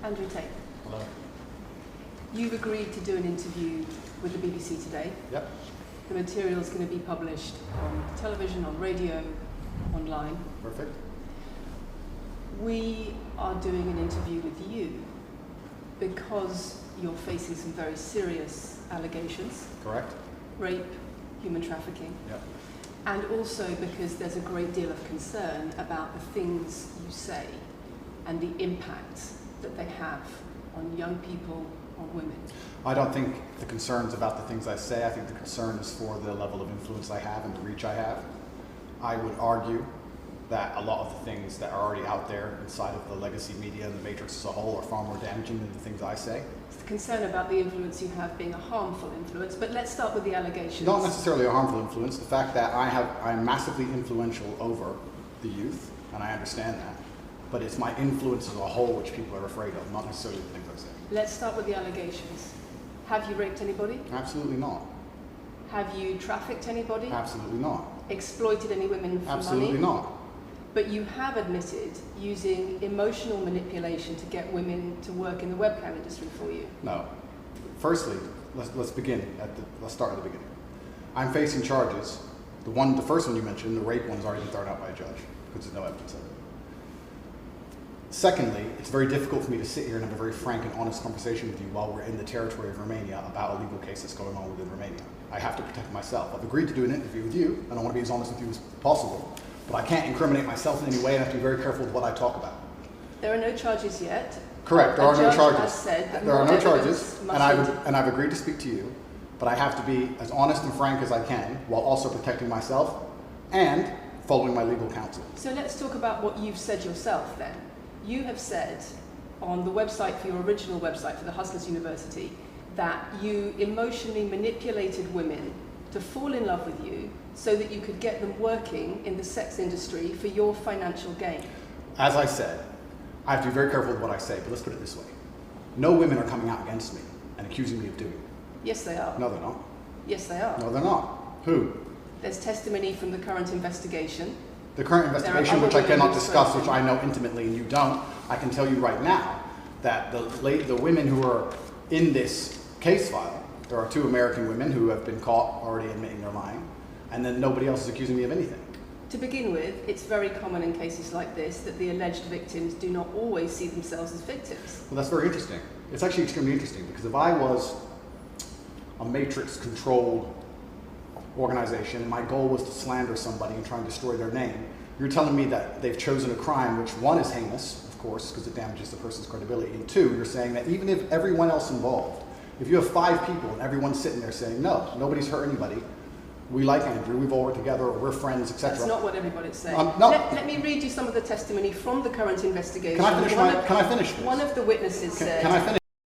Andrew Tate. Hello. You've agreed to do an interview with the BBC today. Yep. The material is going to be published on television, on radio, online. Perfect. We are doing an interview with you because you're facing some very serious allegations. Correct. Rape, human trafficking. Yep. And also because there's a great deal of concern about the things you say and the impact that they have on young people, on women. I don't think the concern's about the things I say. I think the concern is for the level of influence I have and the reach I have. I would argue that a lot of the things that are already out there inside of the legacy media and the matrix as a whole are far more damaging than the things I say. It's the concern about the influence you have being a harmful influence, but let's start with the allegations. Not necessarily a harmful influence. The fact that I'm massively influential over the youth, and I understand that, but it's my influence as a whole which people are afraid of, not necessarily the things I say. Let's start with the allegations. Have you raped anybody? Absolutely not. Have you trafficked anybody? Absolutely not. Exploited any women for Absolutely money? not. But you have admitted using emotional manipulation to get women to work in the webcam industry for you. No. Firstly, let's begin let's start at the beginning. I'm facing charges. The first one you mentioned, the rape one's already been thrown out by a judge because there's no evidence of it. Secondly, it's very difficult for me to sit here and have a very frank and honest conversation with you while we're in the territory of Romania about a legal case that's going on within Romania. I have to protect myself. I've agreed to do an interview with you, and I want to be as honest with you as possible, but I can't incriminate myself in any way, and I have to be very careful with what I talk about. There are no charges yet. Correct, there are no charges. Has said that there are no charges, and I've agreed to speak to you, but I have to be as honest and frank as I can while also protecting myself and following my legal counsel. So let's talk about what you've said yourself then. You have said on the website for your original website for the Hustlers University that you emotionally manipulated women to fall in love with you so that you could get them working in the sex industry for your financial gain. As I said, I have to be very careful with what I say, but let's put it this way. No women are coming out against me and accusing me of doing it. Yes, they are. No, they're not. Yes, they are. No, they're not. Who? There's testimony from the current investigation. The current investigation, which I cannot discuss, which I know intimately and you don't, I can tell you right now that the women who are in this case file, there are 2 American women who have been caught already admitting they're lying, and then nobody else is accusing me of anything. To begin with, it's very common in cases like this that the alleged victims do not always see themselves as victims. Well, that's very interesting. It's actually extremely interesting because if I was a matrix-controlled organization and my goal was to slander somebody and try and destroy their name, you're telling me that they've chosen a crime which, 1, is heinous, of course, because it damages the person's credibility, and 2, you're saying that even if everyone else involved, if you have 5 people and everyone's sitting there saying, no, nobody's hurt anybody, we like Andrew, we've all worked together, or we're friends, etc. That's not what everybody's saying. No. Let me read you some of the testimony from the current investigation. Can I finish? Can I finish this? One of the witnesses said, Can I finish